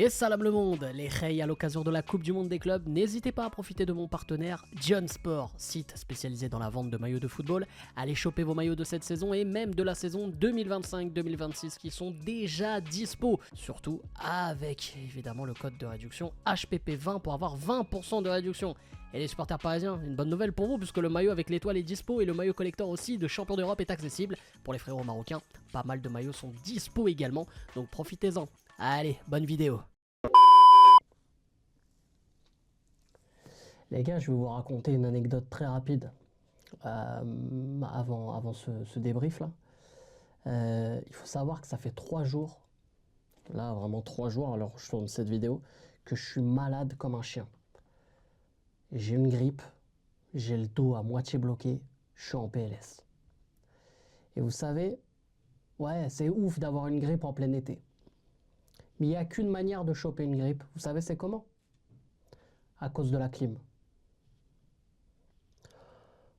Et salam le monde, les Rey à l'occasion de la Coupe du Monde des clubs, n'hésitez pas à profiter de mon partenaire John Sport, site spécialisé dans la vente de maillots de football. Allez choper vos maillots de cette saison et même de la saison 2025-2026 qui sont déjà dispo. Surtout avec évidemment le code de réduction HPP20 pour avoir 20% de réduction. Et les supporters parisiens, une bonne nouvelle pour vous puisque le maillot avec l'étoile est dispo et le maillot collector aussi de champion d'Europe est accessible. Pour les frérots marocains, pas mal de maillots sont dispo également, donc profitez-en. Allez, bonne vidéo. Les gars, je vais vous raconter une anecdote très rapide avant ce débrief là. Il faut savoir que ça fait 3 jours, là vraiment 3 jours, alors je tourne cette vidéo, que je suis malade comme un chien. J'ai une grippe, j'ai le dos à moitié bloqué, je suis en PLS. Et vous savez, ouais, c'est ouf d'avoir une grippe en plein été. Mais il n'y a qu'une manière de choper une grippe. Vous savez c'est comment? À cause de la clim.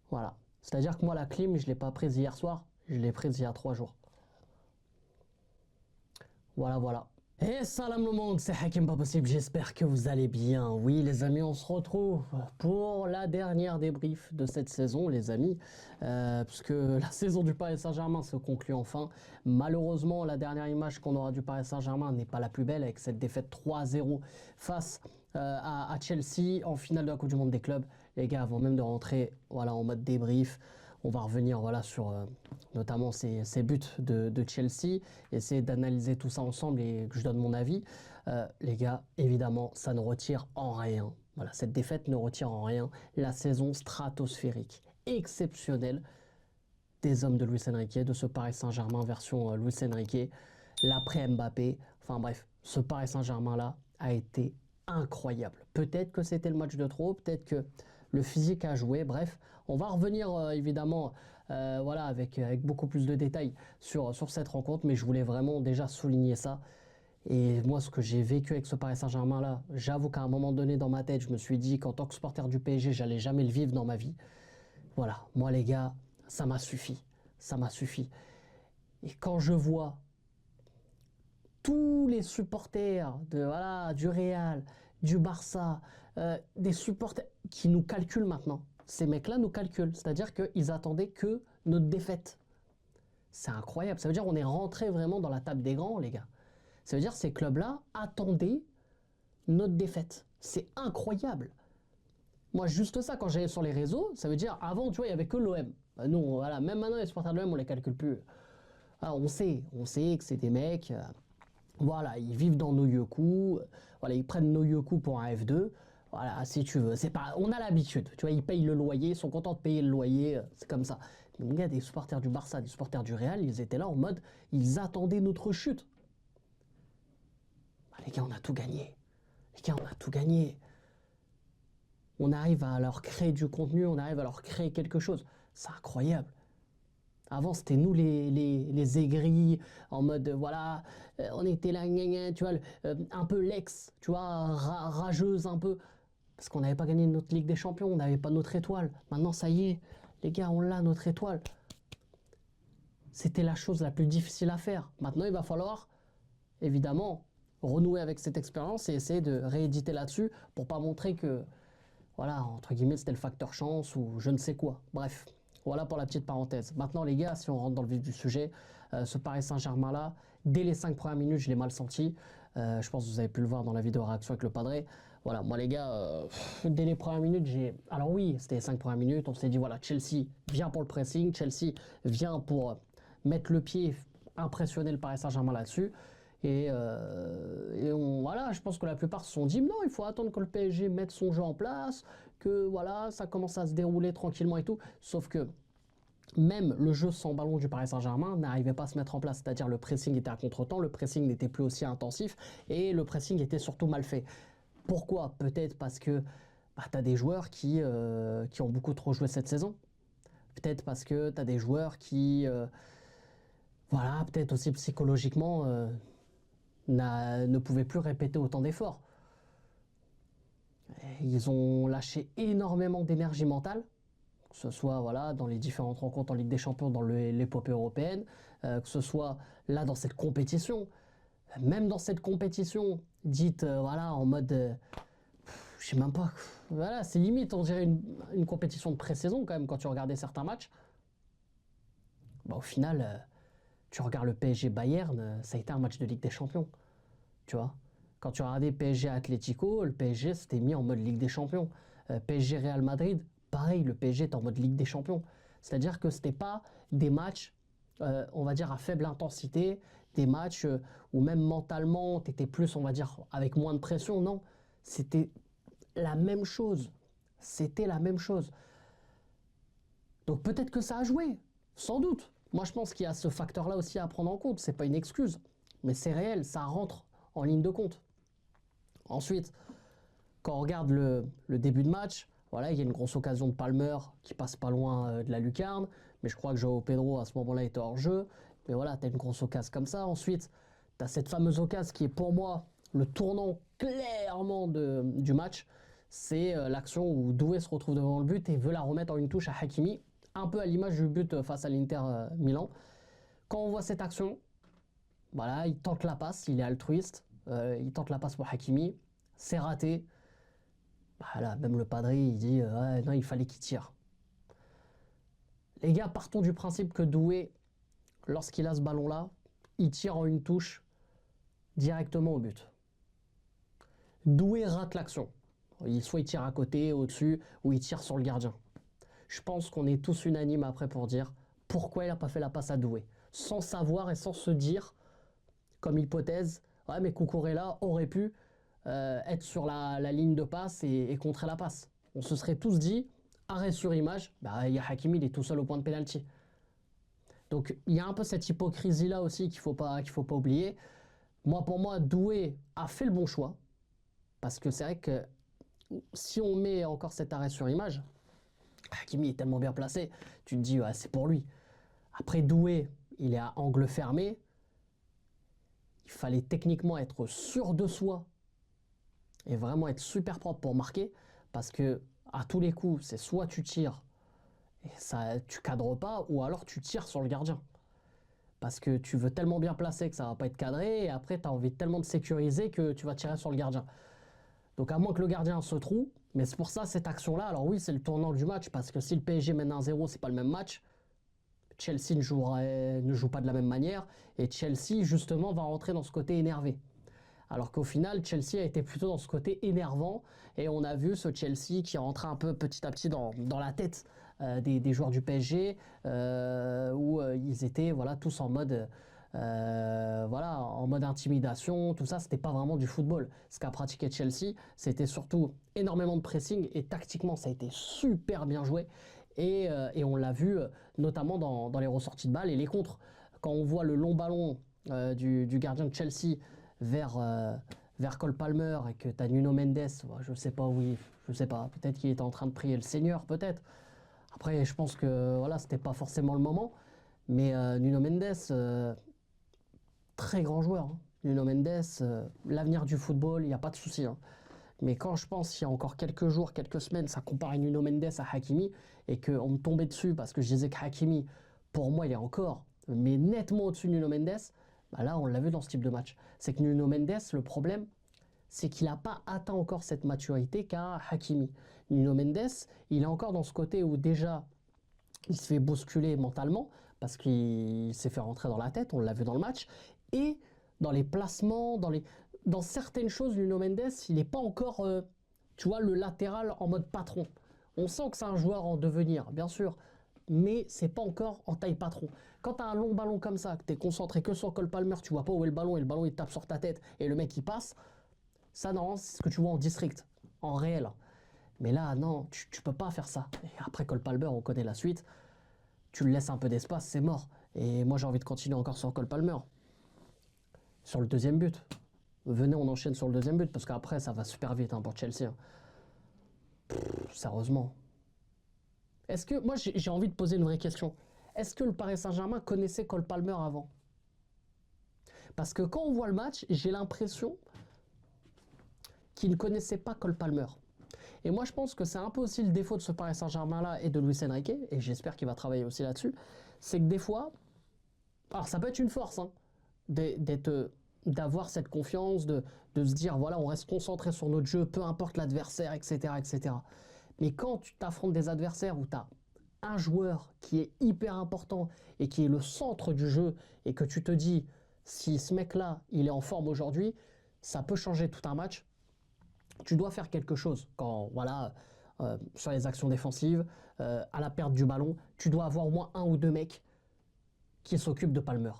Voilà. C'est-à-dire que moi, la clim, je ne l'ai pas prise hier soir, je l'ai prise il y a 3 jours. Voilà. Et salam le monde, c'est Hakim Pas Possible, j'espère que vous allez bien. Oui les amis, on se retrouve pour la dernière débrief de cette saison les amis, puisque la saison du Paris Saint-Germain se conclut enfin. Malheureusement, la dernière image qu'on aura du Paris Saint-Germain n'est pas la plus belle avec cette défaite 3-0 face à Chelsea en finale de la Coupe du Monde des clubs. Les gars, avant même de rentrer voilà, en mode débrief, on va revenir voilà, sur notamment ces buts de Chelsea, essayer d'analyser tout ça ensemble et que je donne mon avis. Les gars, évidemment, ça ne retire en rien. Voilà, cette défaite ne retire en rien la saison stratosphérique, exceptionnelle des hommes de Luis Enrique, de ce Paris Saint-Germain version Luis Enrique, l'après Mbappé. Enfin bref, ce Paris Saint-Germain-là a été incroyable. Peut-être que c'était le match de trop, peut-être que le physique a joué, bref. On va revenir évidemment voilà, avec beaucoup plus de détails sur cette rencontre, mais je voulais vraiment déjà souligner ça. Et moi, ce que j'ai vécu avec ce Paris Saint-Germain-là, j'avoue qu'à un moment donné dans ma tête, je me suis dit qu'en tant que supporter du PSG, j'allais jamais le vivre dans ma vie. Voilà, moi les gars, ça m'a suffi. Ça m'a suffi. Et quand je vois tous les supporters du Real, du Barça, des supporters qui nous calculent maintenant. Ces mecs-là nous calculent, c'est-à-dire qu'ils attendaient que notre défaite. C'est incroyable, ça veut dire qu'on est rentré vraiment dans la table des grands, les gars. Ça veut dire que ces clubs-là attendaient notre défaite. C'est incroyable. Moi, juste ça, quand j'allais sur les réseaux, ça veut dire, avant, tu vois, il n'y avait que l'OM. Nous, voilà, même maintenant, les supporters de l'OM, on les calcule plus. Alors, on sait que c'est des mecs... voilà, ils vivent dans Noyoku, voilà, ils prennent Noyoku pour un F2, voilà, si tu veux, c'est pas, on a l'habitude, tu vois, ils payent le loyer, ils sont contents de payer le loyer, c'est comme ça. Mais mon gars, des supporters du Barça, des supporters du Real, ils étaient là en mode, ils attendaient notre chute. Bah, les gars, on a tout gagné. Les gars, on a tout gagné. On arrive à leur créer du contenu, on arrive à leur créer quelque chose. C'est incroyable. Avant, c'était nous les aigris, en mode, voilà, on était là, gna gna, tu vois, un peu l'ex, tu vois, rageuse un peu. Parce qu'on n'avait pas gagné notre Ligue des Champions, on n'avait pas notre étoile. Maintenant, ça y est, les gars, on l'a, notre étoile. C'était la chose la plus difficile à faire. Maintenant, il va falloir, évidemment, renouer avec cette expérience et essayer de rééditer là-dessus pour pas montrer que, voilà, entre guillemets, c'était le facteur chance ou je ne sais quoi. Bref. Voilà pour la petite parenthèse. Maintenant les gars, si on rentre dans le vif du sujet, ce Paris Saint-Germain là, dès les 5 premières minutes, je l'ai mal senti. Je pense que vous avez pu le voir dans la vidéo réaction avec le padré. Voilà, moi les gars, dès les premières minutes, alors oui, c'était les 5 premières minutes, on s'est dit voilà, Chelsea vient pour le pressing, Chelsea vient pour mettre le pied, impressionner le Paris Saint-Germain là-dessus. Voilà, je pense que la plupart se sont dit non, il faut attendre que le PSG mette son jeu en place, que voilà, ça commence à se dérouler tranquillement et tout. Sauf que même le jeu sans ballon du Paris Saint-Germain n'arrivait pas à se mettre en place. C'est-à-dire le pressing était à contre-temps, le pressing n'était plus aussi intensif et le pressing était surtout mal fait. Pourquoi? Peut-être parce que tu as des joueurs qui ont beaucoup trop joué cette saison. Peut-être parce que tu as des joueurs qui, voilà, peut-être aussi psychologiquement, ne pouvaient plus répéter autant d'efforts. Ils ont lâché énormément d'énergie mentale, que ce soit voilà, dans les différentes rencontres en Ligue des Champions, dans l'épopée européenne, que ce soit là dans cette compétition. Même dans cette compétition, dite voilà, en mode. Je sais même pas. Voilà, c'est limite, on dirait une compétition de pré-saison quand même quand tu regardais certains matchs. Bah, au final, tu regardes le PSG Bayern, ça a été un match de Ligue des Champions. Tu vois? Quand tu regardais PSG Atlético, le PSG s'était mis en mode Ligue des Champions. PSG Real Madrid, pareil, le PSG est en mode Ligue des Champions. C'est-à-dire que c'était pas des matchs, on va dire, à faible intensité, des matchs où même mentalement, tu étais plus, on va dire, avec moins de pression. Non, c'était la même chose. C'était la même chose. Donc peut-être que ça a joué, sans doute. Moi, je pense qu'il y a ce facteur-là aussi à prendre en compte. C'est pas une excuse, mais c'est réel, ça rentre en ligne de compte. Ensuite, quand on regarde le début de match, voilà, il y a une grosse occasion de Palmer qui passe pas loin de la lucarne, mais je crois que Joao Pedro à ce moment-là était hors jeu. Mais voilà, tu as une grosse occasion comme ça. Ensuite, tu as cette fameuse occasion qui est pour moi le tournant clairement du match. C'est l'action où Doué se retrouve devant le but et veut la remettre en une touche à Hakimi, un peu à l'image du but face à l'Inter Milan. Quand on voit cette action, voilà, il tente la passe, il est altruiste, il tente la passe pour Hakimi, c'est raté. Voilà, même le padré, il dit ouais, non, il fallait qu'il tire. Les gars, partons du principe que Doué, lorsqu'il a ce ballon-là, il tire en une touche directement au but. Doué rate l'action. Soit il tire à côté, au-dessus, ou il tire sur le gardien. Je pense qu'on est tous unanimes après pour dire pourquoi il n'a pas fait la passe à Doué. Sans savoir et sans se dire, comme hypothèse, ouais, mais Cucurella aurait pu être sur la ligne de passe et contrer la passe. On se serait tous dit, arrêt sur image, bah, il y a Hakimi, il est tout seul au point de pénalty. Donc il y a un peu cette hypocrisie-là aussi qu'il faut pas oublier. Moi, pour moi, Doué a fait le bon choix. Parce que c'est vrai que si on met encore cet arrêt sur image, Hakimi est tellement bien placé, tu te dis, ouais, c'est pour lui. Après, Doué, il est à angle fermé. Il fallait techniquement être sûr de soi et vraiment être super propre pour marquer. Parce que à tous les coups, c'est soit tu tires et ça, tu cadres pas, ou alors tu tires sur le gardien. Parce que tu veux tellement bien placer que ça va pas être cadré, et après tu as envie tellement de sécuriser que tu vas tirer sur le gardien. Donc à moins que le gardien se trouve, mais c'est pour ça cette action-là, alors oui, c'est le tournant du match, parce que si le PSG mène 1-0, c'est pas le même match. Chelsea ne joue pas de la même manière, et Chelsea, justement, va rentrer dans ce côté énervé. Alors qu'au final, Chelsea a été plutôt dans ce côté énervant, et on a vu ce Chelsea qui rentrait un peu petit à petit dans la tête des joueurs du PSG, où ils étaient voilà, tous en mode... voilà, en mode intimidation, tout ça, c'était pas vraiment du football. Ce qu'a pratiqué Chelsea, c'était surtout énormément de pressing et tactiquement, ça a été super bien joué. Et on l'a vu notamment dans les ressorties de balles et les contres. Quand on voit le long ballon du gardien de Chelsea vers Cole Palmer et que tu as Nuno Mendes, je sais pas, oui, je sais pas, peut-être qu'il était en train de prier le Seigneur, peut-être. Après, je pense que voilà, c'était pas forcément le moment. Mais Nuno Mendes, très grand joueur. Hein. Nuno Mendes, l'avenir du football, il n'y a pas de souci. Hein. Mais quand je pense, il y a encore quelques jours, quelques semaines, ça comparait Nuno Mendes à Hakimi et qu'on me tombait dessus parce que je disais que Hakimi, pour moi, il est encore, mais nettement au-dessus de Nuno Mendes, bah là, on l'a vu dans ce type de match. C'est que Nuno Mendes, le problème, c'est qu'il n'a pas atteint encore cette maturité qu'a Hakimi. Nuno Mendes, il est encore dans ce côté où déjà, il se fait bousculer mentalement parce qu'il s'est fait rentrer dans la tête, on l'a vu dans le match, et dans les placements, dans certaines choses, Nuno Mendes, il n'est pas encore, tu vois, le latéral en mode patron. On sent que c'est un joueur en devenir, bien sûr, mais c'est pas encore en taille patron. Quand tu as un long ballon comme ça, que tu es concentré que sur Cole Palmer, tu vois pas où est le ballon et le ballon il tape sur ta tête et le mec il passe, ça non, c'est ce que tu vois en district, en réel. Mais là, non, tu peux pas faire ça. Et après Cole Palmer, on connaît la suite. Tu le laisses un peu d'espace, c'est mort. Et moi, j'ai envie de continuer encore sur Cole Palmer. Sur le deuxième but. Venez, on enchaîne sur le deuxième but, parce qu'après, ça va super vite hein, pour Chelsea. Hein. Sérieusement. Est-ce que, moi, j'ai envie de poser une vraie question. Est-ce que le Paris Saint-Germain connaissait Cole Palmer avant? Parce que quand on voit le match, j'ai l'impression qu'il ne connaissait pas Cole Palmer. Et moi, je pense que c'est un peu aussi le défaut de ce Paris Saint-Germain-là et de Luis Enrique, et j'espère qu'il va travailler aussi là-dessus, c'est que des fois, alors ça peut être une force, hein, d'être d'avoir cette confiance, de se dire, voilà, on reste concentré sur notre jeu, peu importe l'adversaire, etc., etc. Mais quand tu t'affrontes des adversaires où tu as un joueur qui est hyper important et qui est le centre du jeu et que tu te dis, si ce mec-là, il est en forme aujourd'hui, ça peut changer tout un match, tu dois faire quelque chose. Quand, voilà, sur les actions défensives, à la perte du ballon, tu dois avoir au moins un ou deux mecs qui s'occupent de Palmer.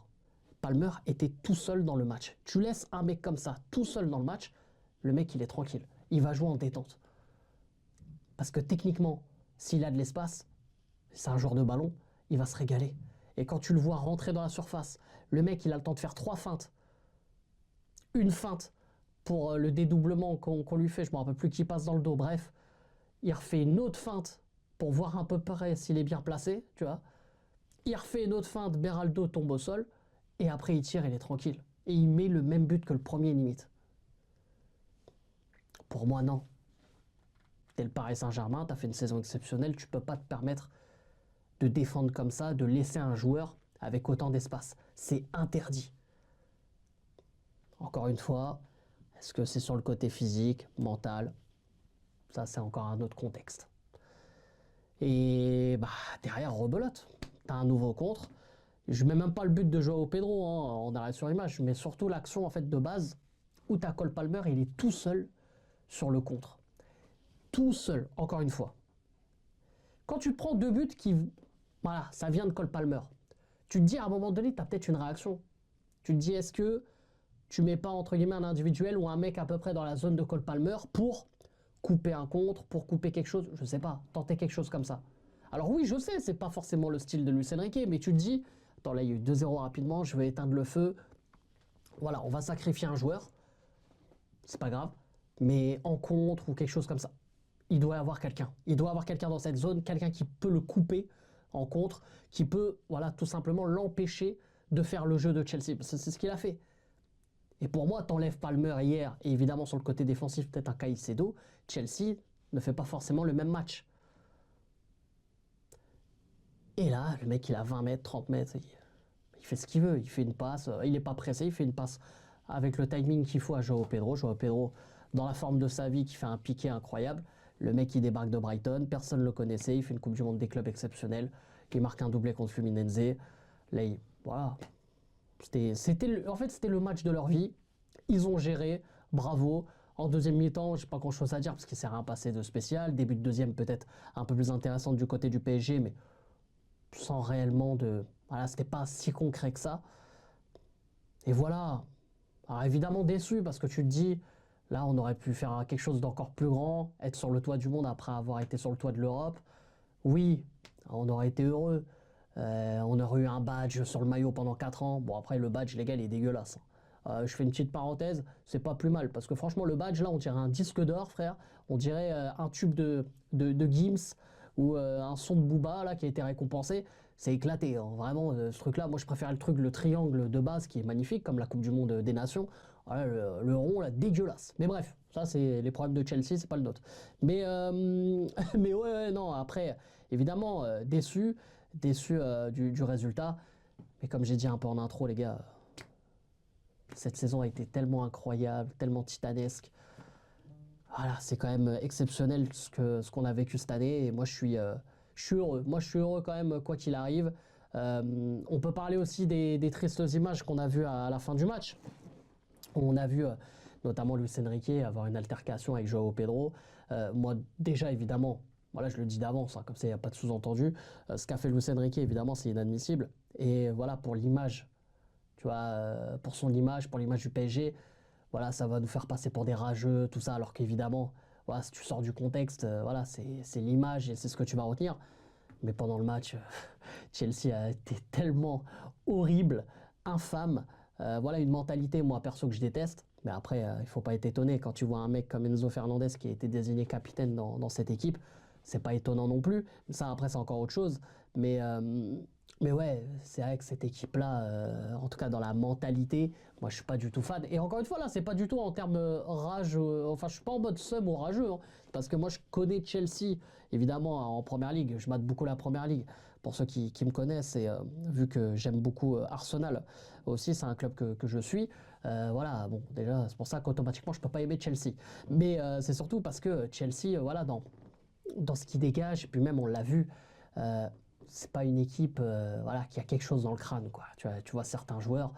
Palmer était tout seul dans le match. Tu laisses un mec comme ça, tout seul dans le match, le mec, il est tranquille. Il va jouer en détente. Parce que techniquement, s'il a de l'espace, c'est un joueur de ballon, il va se régaler. Et quand tu le vois rentrer dans la surface, le mec, il a le temps de faire 3 feintes. Une feinte pour le dédoublement qu'on lui fait, je ne me rappelle plus qui passe dans le dos, bref. Il refait une autre feinte pour voir à peu près s'il est bien placé, tu vois. Il refait une autre feinte, Beraldo tombe au sol, et après il tire, il est tranquille. Et il met le même but que le premier limite. Pour moi, non. T'es le Paris Saint-Germain, t'as fait une saison exceptionnelle, tu peux pas te permettre de défendre comme ça, de laisser un joueur avec autant d'espace. C'est interdit. Encore une fois, est-ce que c'est sur le côté physique, mental? Ça, c'est encore un autre contexte. Et bah, derrière, rebelote. T'as un nouveau contre. Je mets même pas le but de Joao Pedro en arrêt sur image, mais surtout l'action en fait de base où t'as Cole Palmer, il est tout seul sur le contre. Tout seul, encore une fois. Quand tu prends 2 buts qui... Voilà, ça vient de Cole Palmer. Tu te dis à un moment donné, tu as peut-être une réaction. Tu te dis, est-ce que tu mets pas entre guillemets un individuel ou un mec à peu près dans la zone de Cole Palmer pour couper un contre, pour couper quelque chose, je sais pas, tenter quelque chose comme ça. Alors oui, je sais, c'est pas forcément le style de Luis Enrique, mais tu te dis, attends là il y a eu 2-0 rapidement, je vais éteindre le feu. Voilà, on va sacrifier un joueur, c'est pas grave, mais en contre ou quelque chose comme ça. Il doit y avoir quelqu'un. Il doit y avoir quelqu'un dans cette zone, quelqu'un qui peut le couper en contre, qui peut, voilà, tout simplement l'empêcher de faire le jeu de Chelsea. C'est ce qu'il a fait. Et pour moi, t'enlèves Palmer hier, et évidemment sur le côté défensif, peut-être un Caicedo, Chelsea ne fait pas forcément le même match. Et là, le mec, il a 20 mètres, 30 mètres, il fait ce qu'il veut. Il fait une passe, il n'est pas pressé, il fait une passe avec le timing qu'il faut à Joao Pedro. Joao Pedro, dans la forme de sa vie, qui fait un piqué incroyable. Le mec, il débarque de Brighton, personne ne le connaissait, il fait une Coupe du Monde des clubs exceptionnelle. Il marque un doublé contre Fluminense. Là, voilà. En fait, c'était le match de leur vie. Ils ont géré, bravo. En deuxième mi-temps, je n'ai pas grand-chose à dire parce qu'il ne s'est rien passé de spécial. Début de deuxième, peut-être un peu plus intéressant du côté du PSG, mais sans réellement de... Voilà, c'était pas si concret que ça. Et voilà. Alors évidemment déçu parce que tu te dis, là on aurait pu faire quelque chose d'encore plus grand, être sur le toit du monde après avoir été sur le toit de l'Europe. Oui, on aurait été heureux. On aurait eu un badge sur le maillot pendant 4 ans. Bon après le badge les gars il est dégueulasse. Je fais une petite parenthèse, c'est pas plus mal parce que franchement le badge là on dirait un disque d'or frère, on dirait un tube de Gims ou un son de Booba là qui a été récompensé. C'est éclaté, hein. Vraiment, ce truc-là, moi je préfère le triangle de base qui est magnifique, comme la Coupe du Monde des Nations. Voilà, le rond, là, dégueulasse. Mais bref, ça c'est les problèmes de Chelsea, c'est pas le nôtre. Mais, mais ouais, non, après, évidemment, déçu du résultat. Mais comme j'ai dit un peu en intro, les gars, cette saison a été tellement incroyable, tellement titanesque. Voilà, c'est quand même exceptionnel ce qu'on a vécu cette année. Et moi, je suis heureux. Moi, je suis heureux quand même, quoi qu'il arrive. On peut parler aussi des tristes images qu'on a vues à la fin du match. On a vu notamment Luis Enrique avoir une altercation avec Joao Pedro. Moi, déjà, évidemment, voilà, je le dis d'avance, hein, comme ça, il n'y a pas de sous-entendu. Ce qu'a fait Luis Enrique, évidemment, c'est inadmissible. Et voilà, pour l'image, tu vois, pour son image, pour l'image du PSG, voilà, ça va nous faire passer pour des rageux, tout ça, alors qu'évidemment, voilà, si tu sors du contexte, voilà, c'est l'image et c'est ce que tu vas retenir. Mais pendant le match, Chelsea a été tellement horrible, infâme. Voilà une mentalité, moi perso, que je déteste. Mais après, il ne faut pas être étonné quand tu vois un mec comme Enzo Fernandez qui a été désigné capitaine dans cette équipe. C'est pas étonnant non plus. Ça, après, c'est encore autre chose. Mais ouais, c'est vrai que cette équipe-là, en tout cas dans la mentalité, moi je suis pas du tout fan. Et encore une fois, là, c'est pas du tout en termes rage. Enfin, je suis pas en mode seum ou rageux. Hein, parce que moi, je connais Chelsea, évidemment, en première ligue. Je mate beaucoup la première ligue. Pour ceux qui me connaissent, et vu que j'aime beaucoup Arsenal aussi, c'est un club que je suis. Voilà, bon, déjà, c'est pour ça qu'automatiquement, je peux pas aimer Chelsea. Mais c'est surtout parce que Chelsea, voilà, dans ce qu'il dégage, et puis même on l'a vu, c'est pas une équipe voilà, qui a quelque chose dans le crâne, quoi. Tu vois certains joueurs,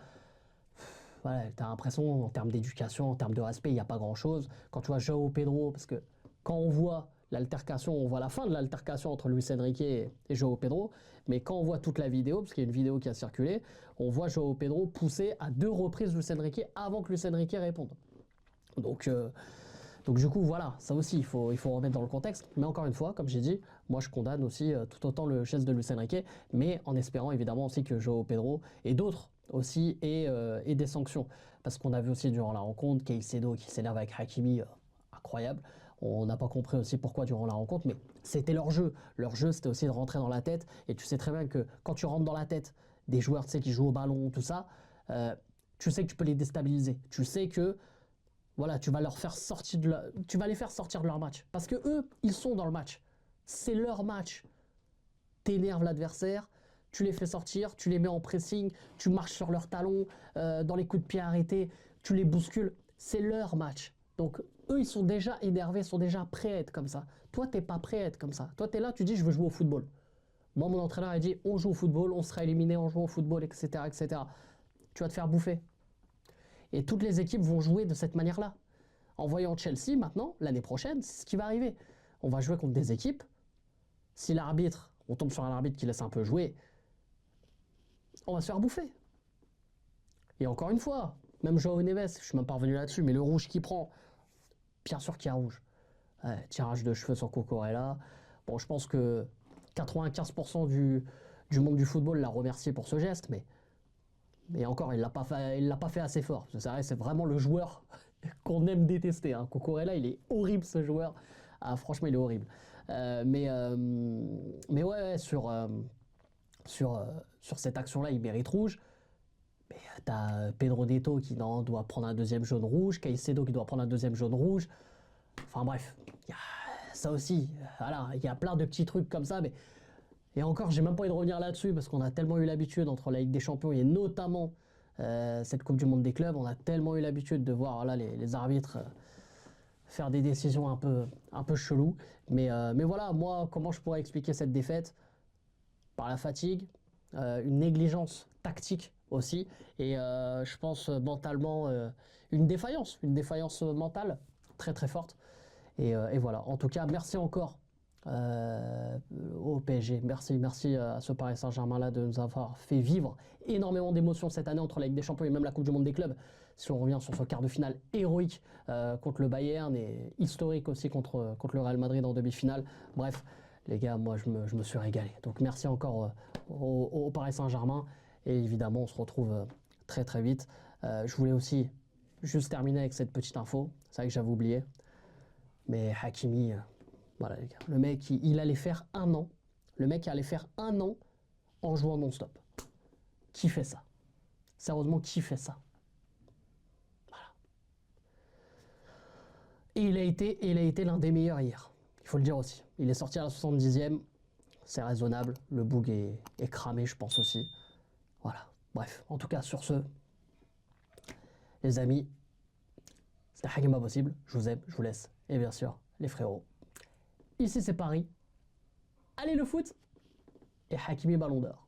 voilà, tu as l'impression, en termes d'éducation, en termes de respect, il n'y a pas grand-chose. Quand tu vois João Pedro, parce que quand on voit l'altercation, on voit la fin de l'altercation entre Luis Enrique et João Pedro, mais quand on voit toute la vidéo, parce qu'il y a une vidéo qui a circulé, on voit João Pedro pousser à 2 reprises Luis Enrique avant que Luis Enrique réponde. Donc du coup, voilà, ça aussi, il faut remettre dans le contexte. Mais encore une fois, comme j'ai dit, moi je condamne aussi tout autant le geste de Luis Enrique, mais en espérant évidemment aussi que João Pedro et d'autres aussi aient des sanctions. Parce qu'on a vu aussi durant la rencontre, Caicedo qui s'énerve avec Hakimi, incroyable. On n'a pas compris aussi pourquoi durant la rencontre, mais c'était leur jeu. Leur jeu, c'était aussi de rentrer dans la tête. Et tu sais très bien que quand tu rentres dans la tête des joueurs, tu sais, qui jouent au ballon, tout ça, tu sais que tu peux les déstabiliser. Tu sais que voilà, tu vas les faire sortir de leur match. Parce que eux, ils sont dans le match. C'est leur match. T'énerves l'adversaire, tu les fais sortir, tu les mets en pressing, tu marches sur leurs talons, dans les coups de pied arrêtés, tu les bouscules. C'est leur match. Donc eux, ils sont déjà énervés, ils sont déjà prêts à être comme ça. Toi, t'es pas prêt à être comme ça. Toi, t'es là, tu dis, je veux jouer au football. Moi, mon entraîneur a dit, on joue au football, on sera éliminé, on joue au football, etc., etc. Tu vas te faire bouffer. Et toutes les équipes vont jouer de cette manière-là. En voyant Chelsea, maintenant, l'année prochaine, c'est ce qui va arriver. On va jouer contre des équipes. Si l'arbitre, on tombe sur un arbitre qui laisse un peu jouer, on va se faire bouffer. Et encore une fois, même João Neves, je suis même pas revenu là-dessus, mais le rouge qu'il prend, bien sûr qu'il y a rouge. Ouais, tirage de cheveux sur Cucurella. Bon, je pense que 95% du monde du football l'a remercié pour ce geste, mais encore, il l'a pas fait assez fort. C'est vraiment le joueur qu'on aime détester. Hein. Cucurella, il est horrible ce joueur. Ah, franchement, il est horrible. Mais ouais, sur cette action-là, il mérite rouge. Mais t'as Pedro Neto qui doit prendre un deuxième jaune rouge, Caicedo qui doit prendre un deuxième jaune rouge. Enfin bref, y a ça aussi. Voilà, il y a plein de petits trucs comme ça, mais et encore, j'ai même pas envie de revenir là-dessus parce qu'on a tellement eu l'habitude entre la Ligue des Champions et notamment cette Coupe du Monde des clubs, on a tellement eu l'habitude de voir voilà, les arbitres faire des décisions un peu cheloues. Mais voilà, moi, comment je pourrais expliquer cette défaite? Par la fatigue, une négligence tactique aussi, et je pense mentalement une défaillance mentale très très forte. Et voilà, en tout cas, merci encore au PSG. Merci à ce Paris Saint-Germain-là de nous avoir fait vivre énormément d'émotions cette année entre la Ligue des Champions et même la Coupe du Monde des clubs. Si on revient sur ce quart de finale héroïque contre le Bayern et historique aussi contre le Real Madrid en demi-finale. Bref, les gars, moi je me suis régalé. Donc merci encore au Paris Saint-Germain et évidemment on se retrouve très très vite. Je voulais aussi juste terminer avec cette petite info. C'est vrai que j'avais oublié. Mais Hakimi, voilà les gars, le mec il allait faire 1 an. Le mec allait faire 1 an en jouant non-stop. Qui fait ça? Sérieusement, qui fait ça? Voilà. Et il a été l'un des meilleurs hier. Il faut le dire aussi. Il est sorti à la 70e. C'est raisonnable. Le boug est cramé, je pense aussi. Voilà. Bref, en tout cas, sur ce, les amis, c'était Hakim Pas Possible. Je vous aime, je vous laisse. Et bien sûr, les frérots. Ici, c'est Paris. Allez le foot et Hakimi Ballon d'Or.